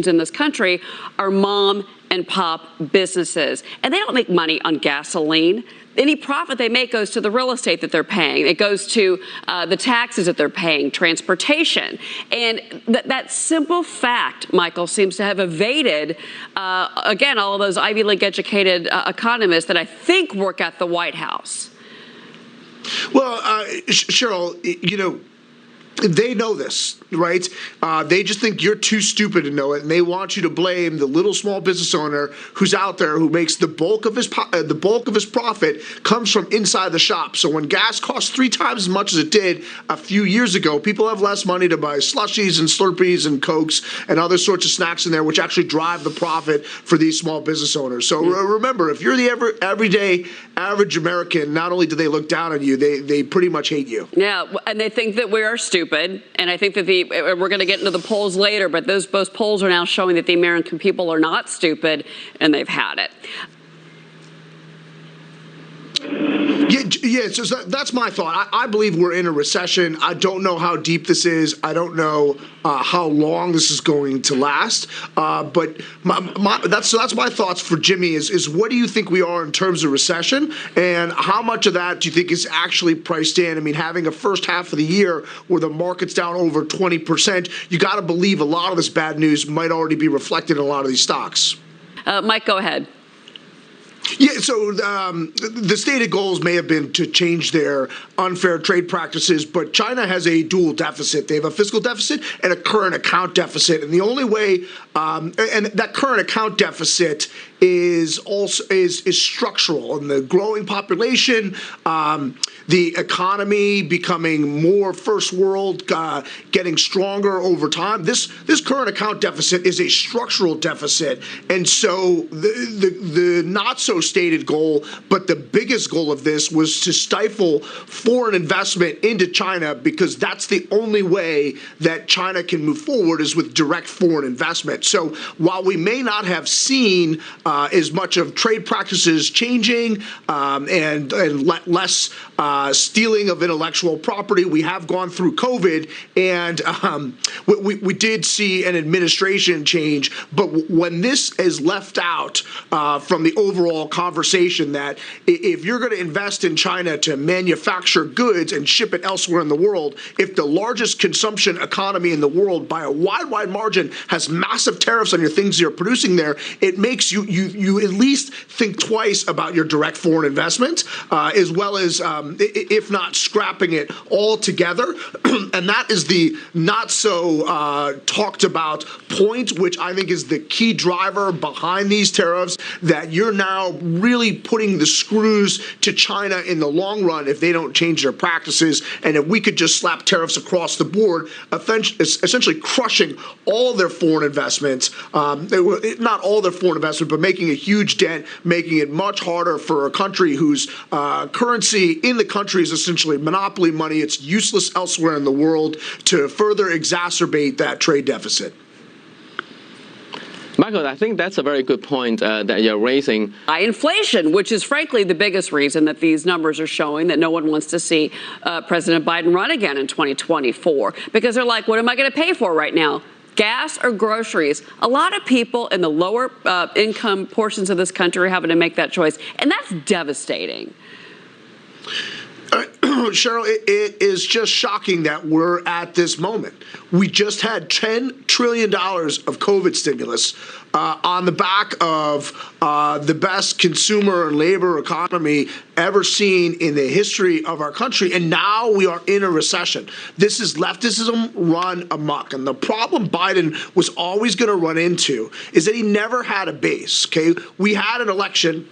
in this country are mom and pop businesses, and they don't make money on gasoline. Any profit they make goes to the real estate that they're paying. It goes to the taxes that they're paying, transportation. And that simple fact, Michael, seems to have evaded, again, all of those Ivy League educated economists that I think work at the White House. Well, Cheryl, they know this, right? They just think you're too stupid to know it, and they want you to blame the little small business owner who's out there who makes the bulk of his profit comes from inside the shop. So when gas costs 3 times as much as it did a few years ago, people have less money to buy slushies and Slurpees and Cokes and other sorts of snacks in there, which actually drive the profit for these small business owners. So remember, if you're the everyday average American, not only do they look down on you, they pretty much hate you. Yeah, and they think that we are stupid. And I think that we're going to get into the polls later, but those polls are now showing that the American people are not stupid, and they've had it. Yeah, so that's my thought. I believe we're in a recession. I don't know how deep this is. I don't know how long this is going to last. But that's my thoughts for Jimmy is what do you think we are in terms of recession, and how much of that do you think is actually priced in? I mean, having a first half of the year where the market's down over 20%, you got to believe a lot of this bad news might already be reflected in a lot of these stocks. Mike, go ahead. Yeah, so the stated goals may have been to change their unfair trade practices, but China has a dual deficit. They have a fiscal deficit and a current account deficit, and the only way, and that current account deficit is structural, and the growing population, the economy becoming more first world, getting stronger over time. This current account deficit is a structural deficit, and so the not so stated goal, but the biggest goal of this was to stifle foreign investment into China, because that's the only way that China can move forward is with direct foreign investment. So while we may not have seen as much of trade practices changing and less stealing of intellectual property, we have gone through COVID, and we did see an administration change. But when this is left out from the overall conversation, that if you're going to invest in China to manufacture goods and ship it elsewhere in the world, if the largest consumption economy in the world by a wide margin has massive tariffs on your things you're producing there, it makes you at least think twice about your direct foreign investment, as well as, if not scrapping it altogether. And that is the not so talked about point, which I think is the key driver behind these tariffs, that you're now really putting the screws to China in the long run if they don't change their practices. And if we could just slap tariffs across the board, essentially crushing all their foreign investments, not all their foreign investment, but making a huge dent, making it much harder for a country whose currency in the country is essentially monopoly money. It's useless elsewhere in the world, to further exacerbate that trade deficit. Michael, I think that's a very good point that you're raising. Inflation, which is frankly the biggest reason that these numbers are showing that no one wants to see President Biden run again in 2024, because they're like, what am I going to pay for right now? Gas or groceries? A lot of people in the lower income portions of this country are having to make that choice, and that's devastating. Cheryl, it is just shocking that we're at this moment. We just had $10 trillion of COVID stimulus on the back of the best consumer and labor economy ever seen in the history of our country, and now we are in a recession. This is leftism run amok, and the problem Biden was always going to run into is that he never had a base. Okay, we had an election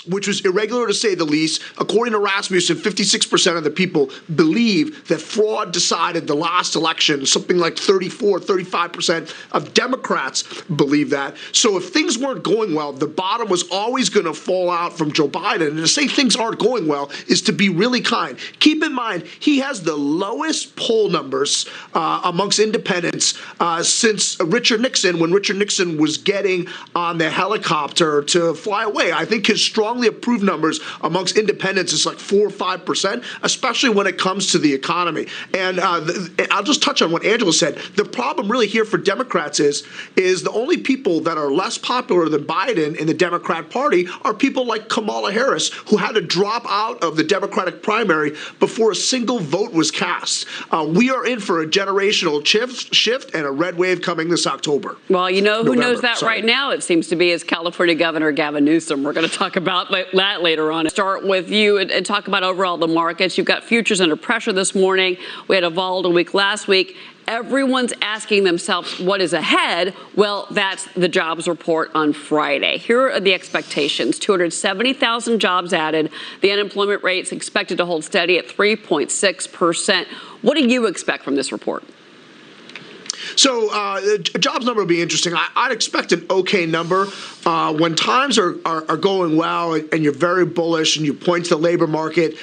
which was irregular to say the least. According to Rasmussen, 56% of the people believe that fraud decided the last election. Something like 35% of Democrats believe that. So if things weren't going well, the bottom was always going to fall out from Joe Biden. And to say things aren't going well is to be really kind. Keep in mind, he has the lowest poll numbers amongst independents since Richard Nixon, when Richard Nixon was getting on the helicopter to fly away. I think his strong strongly approved numbers amongst independents is like 4 or 5%, especially when it comes to the economy. And I'll just touch on what Angela said. The problem really here for Democrats is the only people that are less popular than Biden in the Democrat Party are people like Kamala Harris, who had to drop out of the Democratic primary before a single vote was cast. We are in for a generational shift and a red wave coming this October. Well, you know who knows that Sorry. right now, it seems to be, is California Governor Gavin Newsom. We're going to talk about that later on. Start with you and talk about overall the markets. You've got futures under pressure this morning. We had a volatile week last week. Everyone's asking themselves what is ahead. Well, that's the jobs report on Friday. Here are the expectations. 270,000 jobs added. The unemployment rate's expected to hold steady at 3.6%. What do you expect from this report? So the jobs number will be interesting. I'd expect an okay number. When times are going well and you're very bullish and you point to the labor market,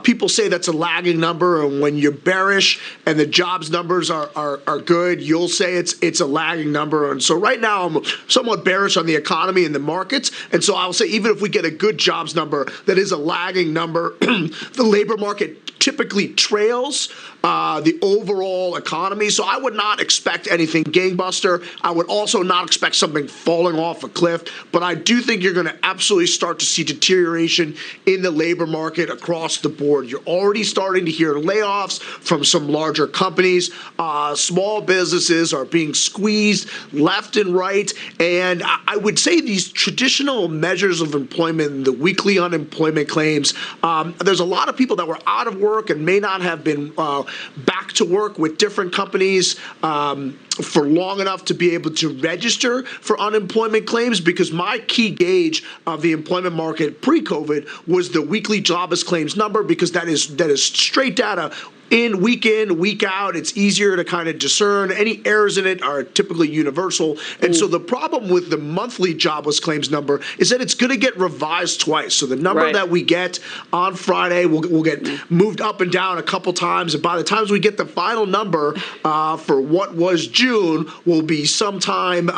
people say that's a lagging number. And when you're bearish and the jobs numbers are good, you'll say it's a lagging number. And so right now I'm somewhat bearish on the economy and the markets. And so I'll say even if we get a good jobs number that is a lagging number, the labor market typically trails the overall economy. So I would not expect anything gangbuster. I would also not expect something falling off a cliff. But I do think you're going to absolutely start to see deterioration in the labor market across the board. You're already starting to hear layoffs from some larger companies. Small businesses are being squeezed left and right. And I would say these traditional measures of employment, the weekly unemployment claims, there's a lot of people that were out of work and may not have been back to work with different companies for long enough to be able to register for unemployment claims, because my key gauge of the employment market pre-COVID was the weekly jobless claims number, because that is straight data. Week in, week out, it's easier to kind of discern. Any errors in it are typically universal. And so the problem with the monthly jobless claims number is that it's going to get revised twice. So the number that we get on Friday will get moved up and down a couple times. And by the time we get the final number for what was June, will be sometime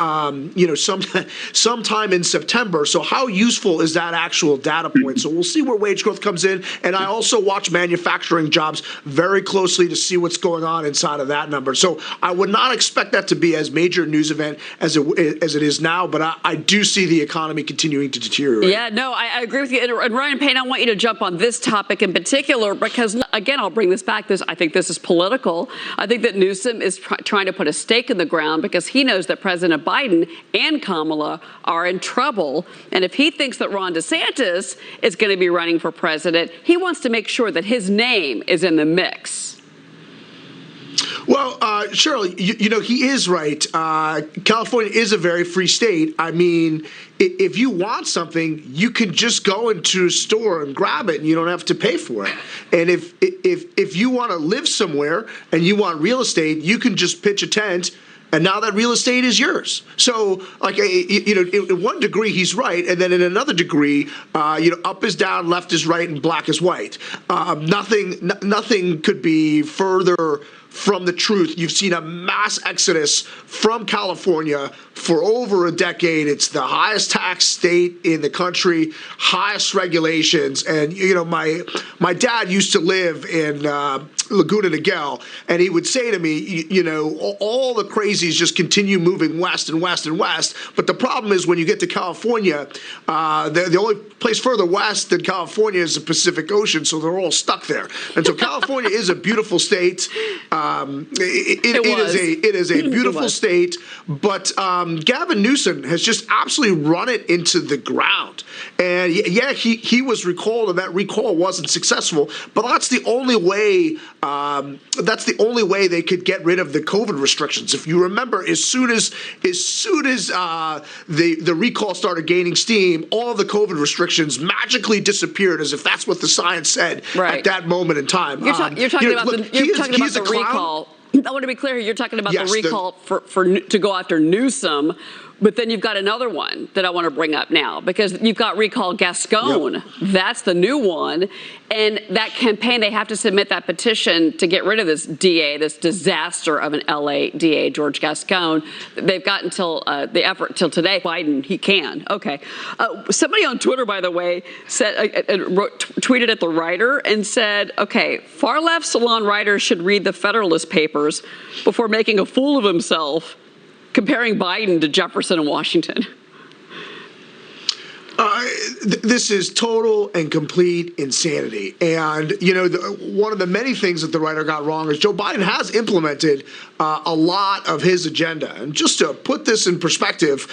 in September. So how useful is that actual data point? So we'll see where wage growth comes in. And I also watch manufacturing jobs very closely to see what's going on inside of that number. So I would not expect that to be as major a news event as it is now, but I do see the economy continuing to deteriorate. Yeah, no, I agree with you. And Ryan Payne, I want you to jump on this topic in particular, because, again, I'll bring this back. I think this is political. I think that Newsom is trying to put a stake in the ground because he knows that President Biden and Kamala are in trouble. And if he thinks that Ron DeSantis is going to be running for president, he wants to make sure that his name is in the mix. Well, Cheryl, you know, he is right. California is a very free state. I mean, if you want something, you can just go into a store and grab it, and you don't have to pay for it. And if you want to live somewhere and you want real estate, you can just pitch a tent, and now that real estate is yours. So, like, in one degree, he's right, and then in another degree, up is down, left is right, and black is white. Nothing could be further from the truth. You've seen a mass exodus from California for over a decade. It's the highest tax state in the country, highest regulations. And, my dad used to live in Laguna Niguel, and he would say to me, all the crazies just continue moving west and west and west. But the problem is when you get to California, the only place further west than California is the Pacific Ocean, so they're all stuck there. And so California is a beautiful state. It is a beautiful state, but Gavin Newsom has just absolutely run it into the ground. And yeah, he was recalled, and that recall wasn't successful. But that's the only way. That's the only way they could get rid of the COVID restrictions. If you remember, as soon as the recall started gaining steam, all of the COVID restrictions magically disappeared, as if that's what the science said at that moment in time. You're talking about the recall. I want to be clear here. You're talking about the recall to go after Newsom, But then you've got another one that I want to bring up now, because you've got Recall Gascon. Yep. That's the new one. And that campaign, they have to submit that petition to get rid of this DA, this disaster of an LA DA, George Gascon. They've got until the effort till today. Biden, he can. Okay. Somebody on Twitter, by the way, said tweeted at the writer and said, okay, far left salon writers should read the Federalist Papers before making a fool of himself, comparing Biden to Jefferson and Washington. This is total and complete insanity. And, you know, one of the many things that the writer got wrong is Joe Biden has implemented a lot of his agenda. And just to put this in perspective,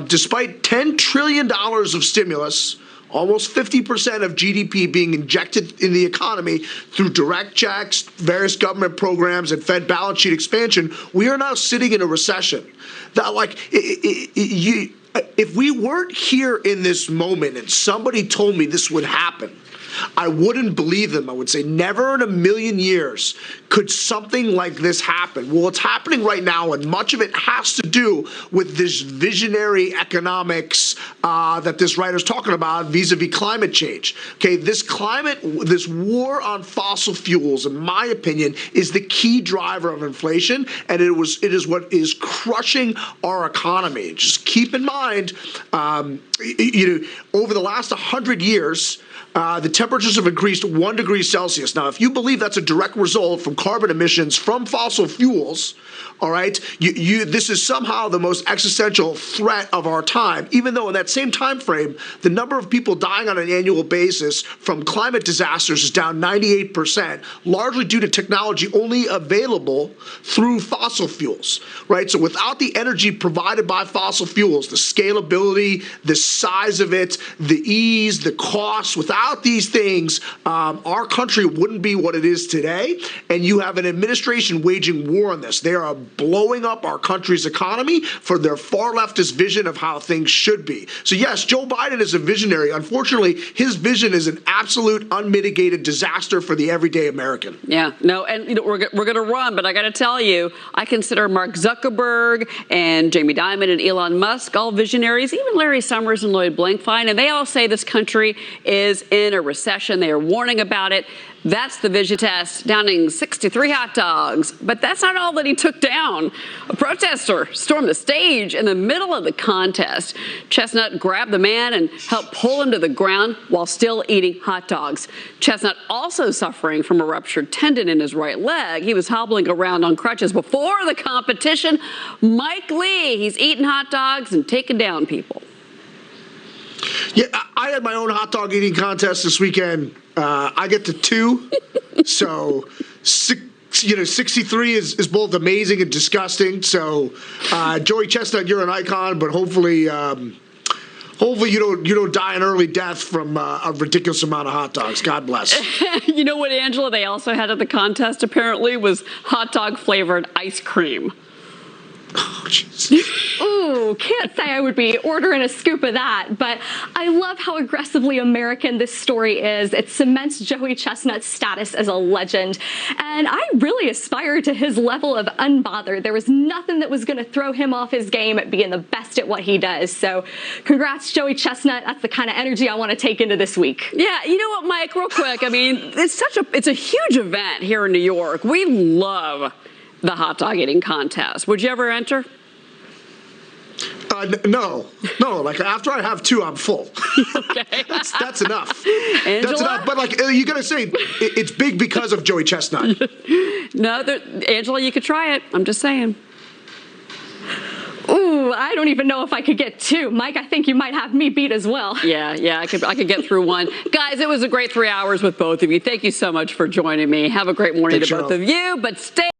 despite $10 trillion of stimulus, almost 50% of GDP being injected in the economy through direct checks, various government programs, and Fed balance sheet expansion, we are now sitting in a recession. That, like, if we weren't here in this moment and somebody told me this would happen, I wouldn't believe them. I would say never in a million years could something like this happen. Well, it's happening right now, and much of it has to do with this visionary economics that this writer's talking about vis-a-vis climate change. Okay, this war on fossil fuels, in my opinion, is the key driver of inflation, and it is what is crushing our economy. Just keep in mind, over the last 100 years, the temperatures have increased 1 degree Celsius. Now, if you believe that's a direct result from carbon emissions from fossil fuels, all right, this is somehow the most existential threat of our time, even though in that same time frame, the number of people dying on an annual basis from climate disasters is down 98%, largely due to technology only available through fossil fuels, right? So without the energy provided by fossil fuels, the scalability, the size of it, the ease, the cost, without these things, our country wouldn't be what it is today. And you have an administration waging war on this. They are blowing up our country's economy for their far leftist vision of how things should be. So yes, Joe Biden is a visionary. Unfortunately, his vision is an absolute unmitigated disaster for the everyday American. Yeah, no, and we're going to run, but I got to tell you, I consider Mark Zuckerberg and Jamie Dimon and Elon Musk all visionaries, even Larry Summers and Lloyd Blankfein, and they all say this country is in a recession. They are warning about it. That's the vision test, downing 63 hot dogs. But that's not all that he took down. A protester stormed the stage in the middle of the contest. Chestnut grabbed the man and helped pull him to the ground while still eating hot dogs. Chestnut also suffering from a ruptured tendon in his right leg. He was hobbling around on crutches before the competition. Mike Lee, he's eating hot dogs and taking down people. Yeah, I had my own hot dog eating contest this weekend. I get to 2, so 63 is both amazing and disgusting. So, Joey Chestnut, you're an icon, but hopefully you don't die an early death from a ridiculous amount of hot dogs. God bless. You know what, Angela? They also had at the contest apparently was hot dog flavored ice cream. Oh, jeez. Ooh, can't say I would be ordering a scoop of that, but I love how aggressively American this story is. It cements Joey Chestnut's status as a legend, and I really aspire to his level of unbothered. There was nothing that was going to throw him off his game at being the best at what he does. So congrats, Joey Chestnut. That's the kind of energy I want to take into this week. Yeah, you know what, Mike, real quick, I mean, it's a huge event here in New York. We love the hot dog eating contest. Would you ever enter? No. Like after I have 2, I'm full. Okay, that's enough. Angela? That's enough. But like you gotta say, it's big because of Joey Chestnut. No, Angela, you could try it. I'm just saying. Ooh, I don't even know if I could get 2. Mike, I think you might have me beat as well. Yeah, I could get through 1. Guys, it was a great 3 hours with both of you. Thank you so much for joining me. Have a great morning to both of you, but stay